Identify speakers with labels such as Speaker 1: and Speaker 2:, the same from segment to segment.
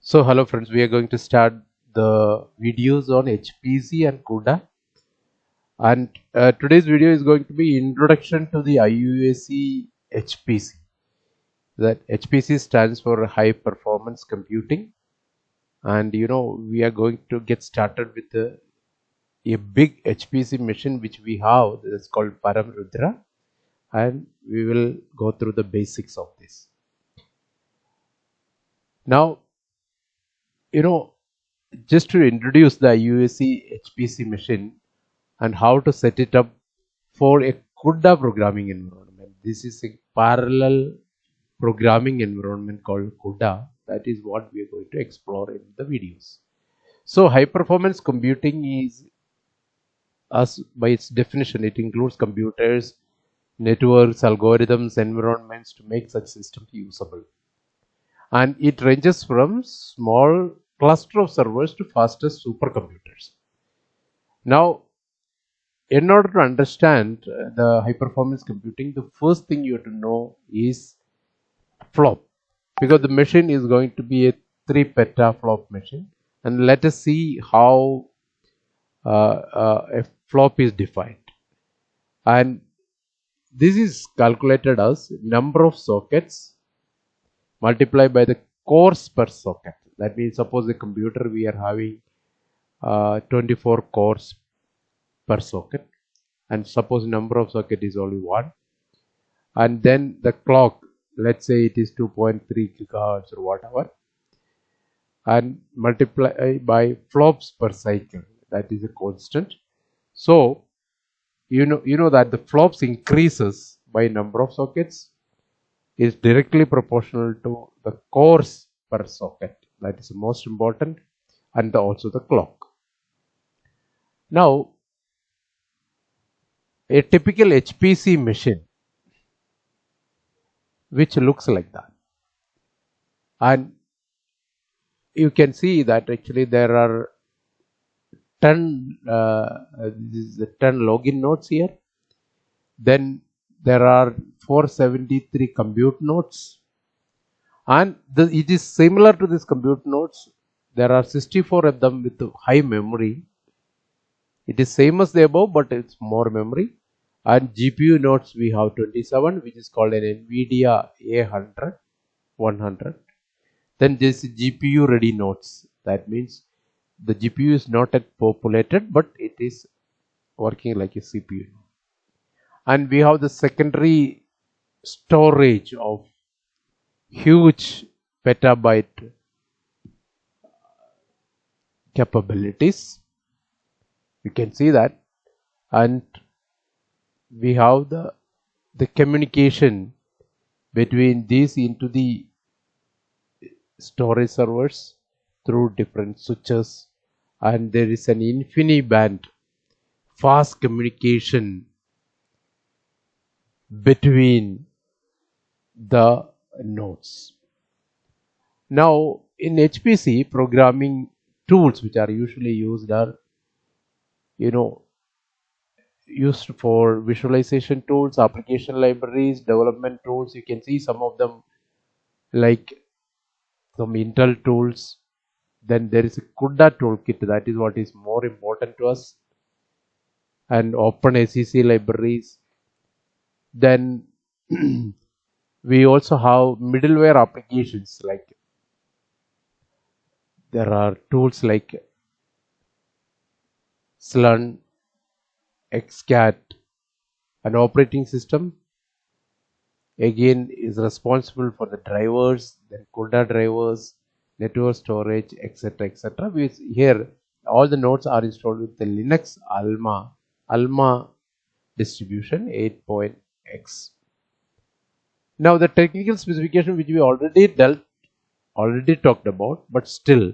Speaker 1: So hello friends, we are going to start the videos on HPC and CUDA, and today's video is going to be introduction to the IUAC HPC. That HPC stands for high performance computing, and we are going to get started with a big HPC machine which we have that's called param rudra, and we will go through the basics of this. Now just to introduce the IUAC HPC machine and how to set it up for a CUDA programming environment. This is a parallel programming environment called CUDA. That is what we are going to explore in the videos. So high performance computing is, as by its definition, it includes computers, networks, algorithms, environments to make such systems usable. And it ranges from small cluster of servers to fastest supercomputers. Now, in order to understand the high performance computing, the first thing you have to know is flop, because the machine is going to be a 3 petaflop machine, and let us see how a flop is defined. And this is calculated as number of sockets multiplied by the cores per socket. That means, suppose the computer we are having 24 cores per socket, and suppose number of socket is only 1, and then the clock, let's say it is 2.3 gigahertz or whatever, and multiply by flops per cycle, that is a constant. So you know that the flops increases by number of sockets is directly proportional to the cores per socket. That is the most important, and also the clock. Now, a typical HPC machine which looks like that, and you can see that actually there are 10 this is the 10 login nodes here. Then there are 473 compute nodes, and it is similar to these compute nodes. There are 64 of them with high memory. It is same as the above, but it's more memory. And GPU nodes we have 27, which is called an NVIDIA A100 100. Then this is GPU ready nodes. That means the GPU is not yet populated, but it is working like a CPU. And we have the secondary storage of huge petabyte capabilities. You can see that, and we have the communication between these into the storage servers through different switches, and there is an InfiniBand fast communication between the nodes. Now, in HPC, programming tools which are usually used are used for visualization tools, application libraries, development tools. You can see some of them like some Intel tools. Then there is a CUDA toolkit, that is what is more important to us, and OpenACC libraries. Then we also have middleware applications, like there are tools like Slun, XCAT. An operating system again is responsible for the drivers, then CUDA drivers, network storage, etc. etc. Here all the nodes are installed with the Linux Alma distribution 8.x. Now the technical specification which we already talked about, but still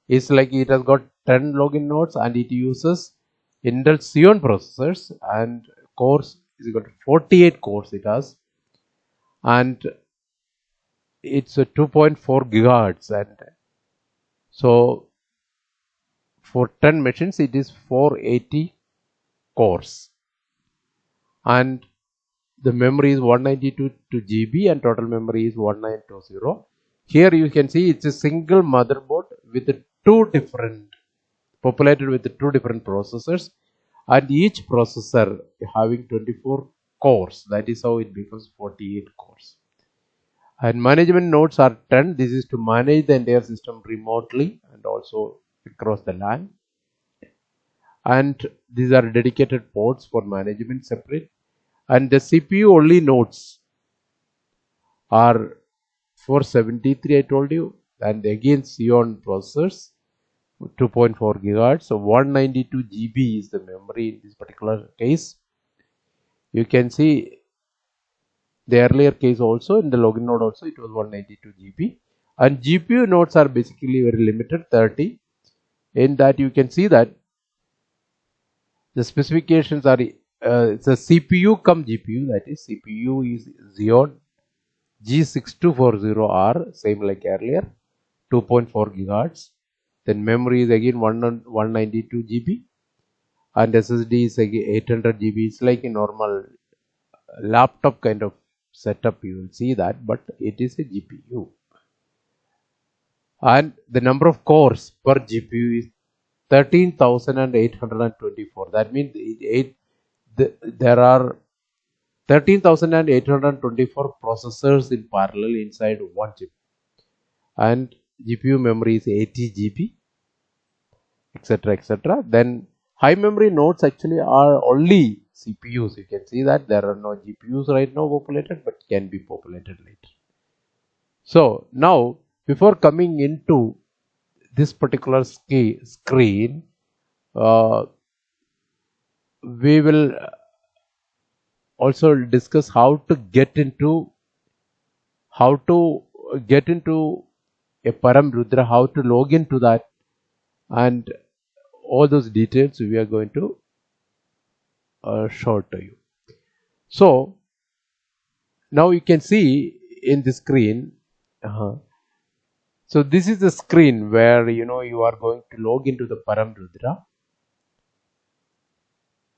Speaker 1: is like it has got 10 login nodes, and it uses Intel Xeon processors, and cores is got 48 cores it has, and it's a 2.4 gigahertz, and so for 10 machines it is 480 cores, and the memory is 192 GB, and total memory is 1920. Here you can see it's a single motherboard with populated with two different processors, and each processor having 24 cores. That is how it becomes 48 cores. And management nodes are 10. This is to manage the entire system remotely and also across the LAN. And these are dedicated ports for management separate. And the CPU only nodes are 473, I told you. And again, Xeon processors, 2.4 gigahertz. So 192 GB is the memory in this particular case. You can see the earlier case also, in the login node also, it was 192 GB. And GPU nodes are basically very limited, 30. In that you can see that the specifications are it's a CPU cum GPU, that is CPU is Xeon G6240R, same like earlier, 2.4 gigahertz. Then memory is again 192 GB, and SSD is again 800 GB. It's like a normal laptop kind of setup, you will see that, but it is a GPU. And the number of cores per GPU is 13,824. That means there are 13,824 processors in parallel inside one chip, and GPU memory is 80 GB, etc., etc. Then high memory nodes actually are only CPUs. You can see that there are no GPUs right now populated, but can be populated later. So now, before coming into this particular screen, we will also discuss how to get into a param rudra, how to log into that, and all those details we are going to show to you. So now you can see in the screen. So this is the screen where you are going to log into the param rudra.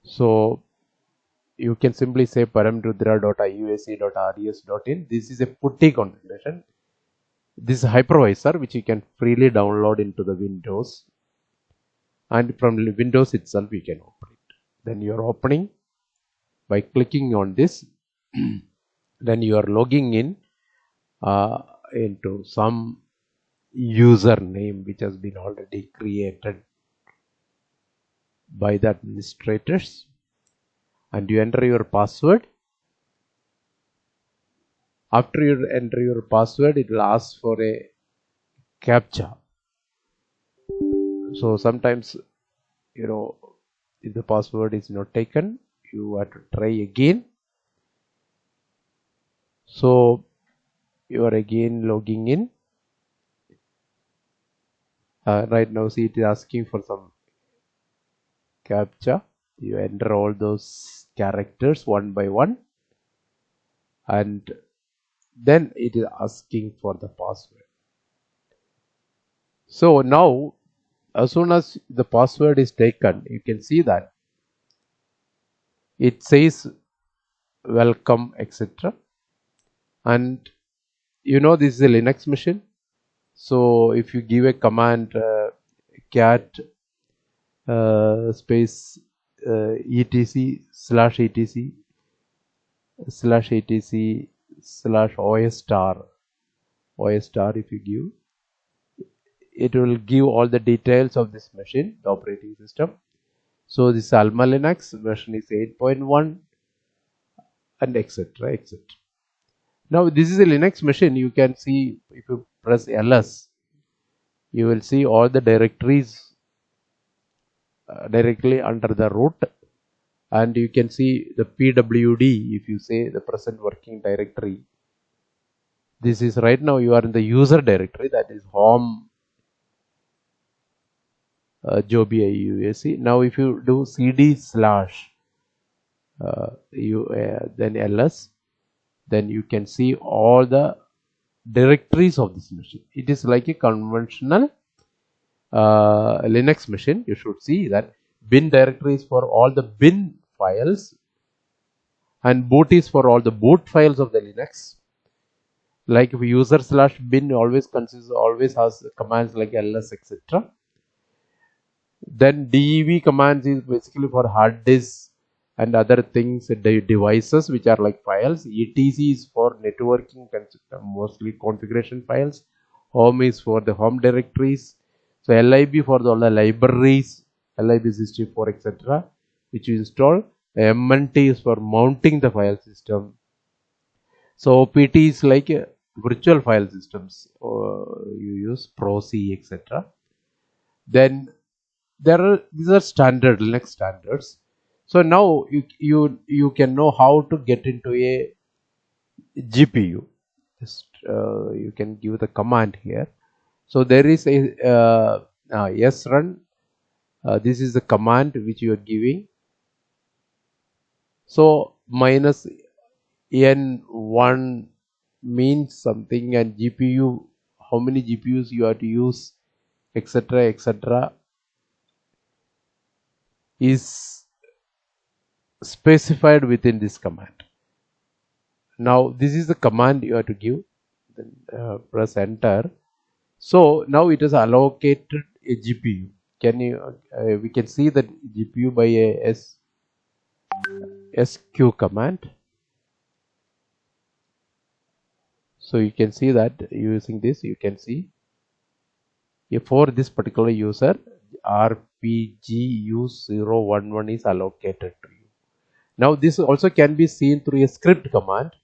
Speaker 1: So you can simply say paramrudra.iuac.res.in. This is a putty configuration. This is a hypervisor which you can freely download into the Windows, and from Windows itself you can open it. Then you are opening by clicking on this. Then you are logging in into some username which has been already created by the administrators, and you enter your password. After you enter your password, it will ask for a captcha. So sometimes, if the password is not taken, you have to try again. So you are again logging in. Right now, see, it is asking for some captcha. You enter all those characters one by one, and then it is asking for the password. So now, as soon as the password is taken, you can see that it says welcome, etc. And this is a Linux machine. So if you give a command cat space etc/os star, if you give, it will give all the details of this machine, the operating system. So this Alma Linux version is 8.1 and etc. etc. Now this is a Linux machine. You can see, if you press ls, you will see all the directories directly under the root, and you can see the pwd. If you say the present working directory, this is right now you are in the user directory, that is home Joby IUAC. Now if you do cd/ then ls, then you can see all the directories of this machine. It is like a conventional Linux machine. You should see that bin directories for all the bin files, and boot is for all the boot files of the Linux, Like if user slash bin always has commands like ls etc. Then dev commands is basically for hard disk and other things, devices which are like files. etc is for networking, mostly configuration files. Home is for the home directories. So lib for all the libraries, lib64 etc. which you install. mnt is for mounting the file system. So opt is like virtual file systems, you use proc etc. Then there are these are standard Linux standards. So now you can know how to get into a GPU. Just you can give the command here. So there is a srun. This is the command which you are giving. So minus n1 means something, and GPU, how many GPUs you have to use, etc etc. is specified within this command. Now this is the command you have to give. Then press enter. So now it is allocated a GPU. Can you we can see that GPU by a sq command. So you can see that using this you can see for this particular user RPGU011 is allocated to you. Now this also can be seen through a script command.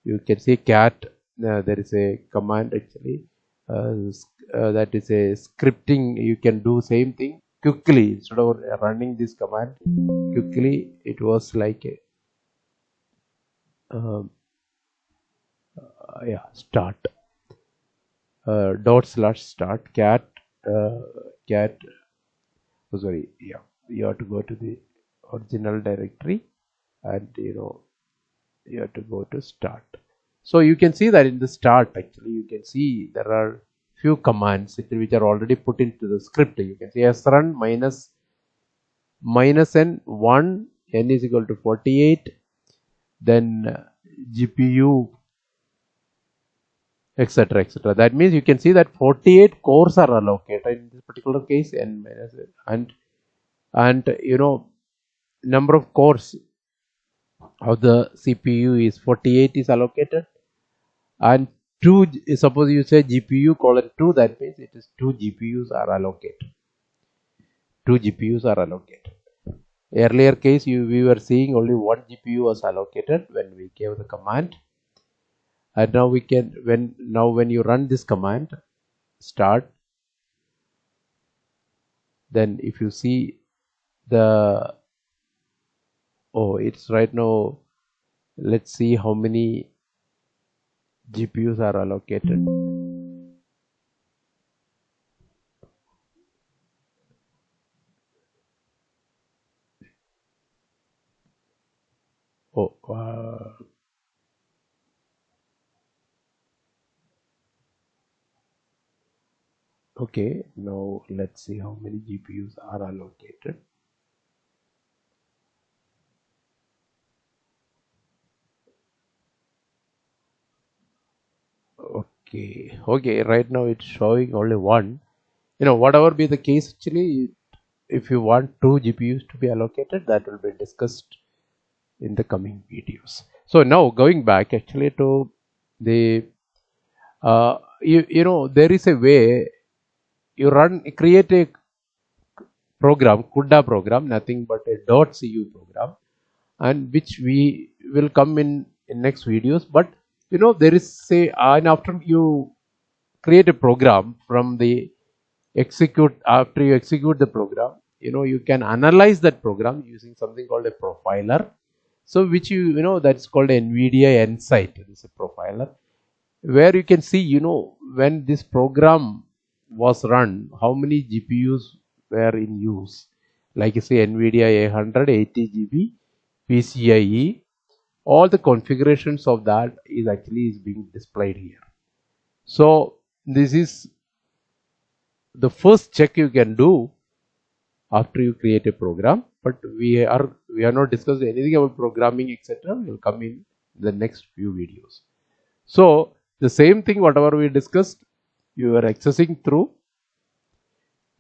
Speaker 1: You can see cat, there is a command actually that is a scripting. You can do same thing quickly instead of running this command quickly. It was like a start /start cat you have to go to the original directory, and you have to go to start. So you can see that in the start actually you can see there are few commands which are already put into the script. You can see srun minus n1, n is equal to 48, then GPU etc etc. That means you can see that 48 cores are allocated in this particular case, n minus and number of cores of the CPU is 48 is allocated, and 2, suppose you say GPU colon 2, that means it is 2 GPUs are allocated. 2 GPUs are allocated. Earlier case we were seeing only 1 GPU was allocated when we gave the command, and now we can when you run this command start, then if you see the it's right now, let's see how many GPUs are allocated. Okay, now let's see how many GPUs are allocated. Okay, right now it's showing only 1. Whatever be the case, actually if you want 2 GPUs to be allocated, that will be discussed in the coming videos. So now going back actually to the there is a way you create a program, cuda program, nothing but a .cu program, and which we will come in next videos. But there is and after you create a program from the after you execute the program, you can analyze that program using something called a profiler. So which that's called NVIDIA Insight. It is a profiler where you can see when this program was run, how many GPUs were in use, like you say NVIDIA 800 80GB PCIe. All the configurations of that is being displayed here. So this is the first check you can do after you create a program, but we are not discussing anything about programming etc. Will come in the next few videos. So The same thing, whatever we discussed, you are accessing through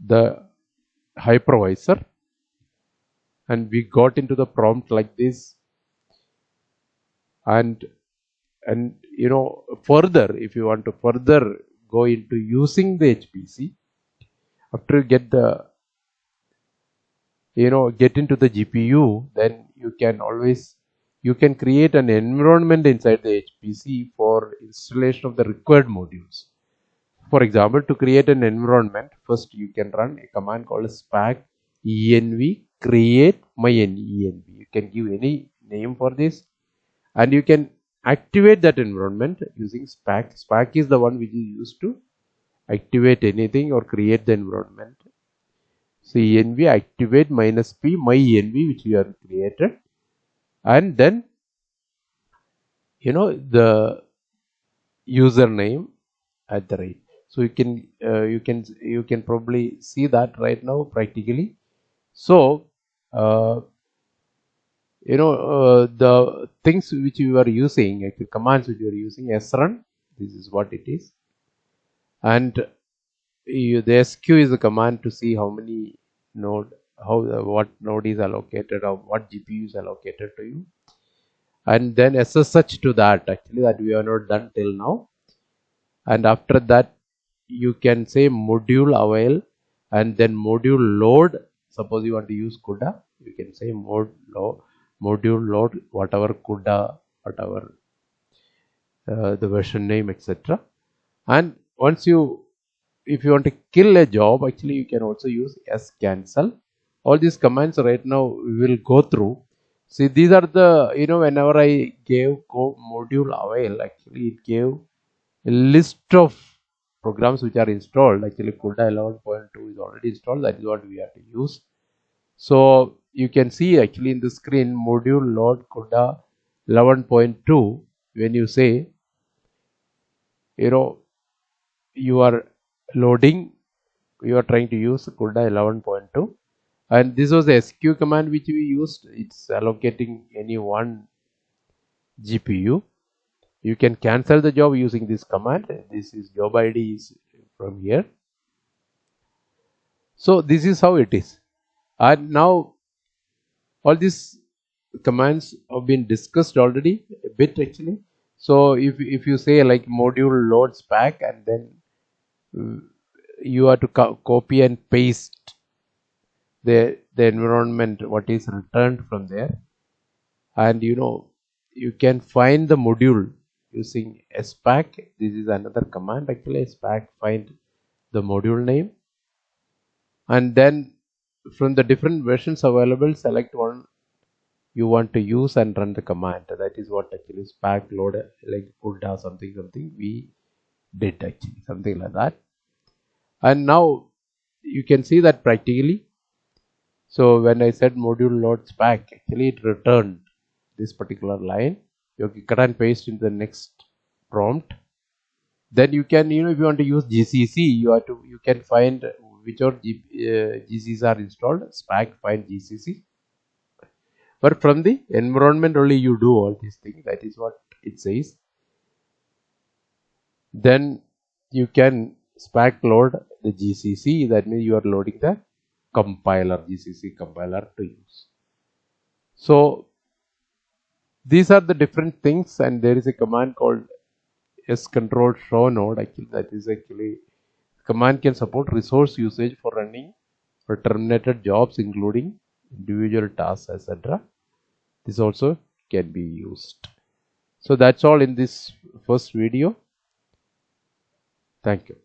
Speaker 1: the hypervisor, and we got into the prompt like this. And further, if you want to further go into using the HPC, after you get the get into the GPU, then you can create an environment inside the HPC for installation of the required modules. For example, to create an environment, first you can run a command called spac env create my env. You can give any name for this, and you can activate that environment using spac. Spac is the one which is used to activate anything or create the environment. So env activate -p my env, which we have created, and then the username at the rate. So you can probably see that right now practically. So the things which you are using, actually commands which you are using, srun, this is what it is, and the sq is the command to see how many node, what node is allocated or what GPU is allocated to you, and then SSH to that, actually that we have not done till now. And after that you can say module avail, and then module load. Suppose you want to use CUDA, you can say module load whatever CUDA, whatever the version name, etc. And once if you want to kill a job, actually you can also use cancel. All these commands right now we will go through. See, these are the whenever I gave module avail, actually it gave a list of programs which are installed. Actually CUDA 11.2 is already installed, that is what we have to use. So you can see actually in the screen module load CUDA 11.2. when you say you are loading, you are trying to use CUDA 11.2, and this was the SQ command which we used. It's allocating any one GPU. You can cancel the job using this command. This is job ID is from here. So this is how it is. And now all these commands have been discussed already a bit actually. So if you say like module load spac, and then you have to copy and paste the environment what is returned from there, and you can find the module using spac. This is another command, actually spac find the module name, and then from the different versions available, select one you want to use and run the command. That is what actually spac load, like CUDA something we did, actually something like that. And now you can see that practically. So when I said module load spac, actually it returned this particular line. You cut and paste in the next prompt. Then you can, if you want to use GCC, you can find which are GCCs are installed. Spac find GCC. But from the environment only you do all these things. That is what it says. Then you can spac load the GCC. That means you are loading the compiler, GCC compiler to use. So these are the different things, and there is a command called control show node. Actually, that is actually command can support resource usage for running or terminated jobs, including individual tasks, etc. This also can be used. So that's all in this first video. Thank you.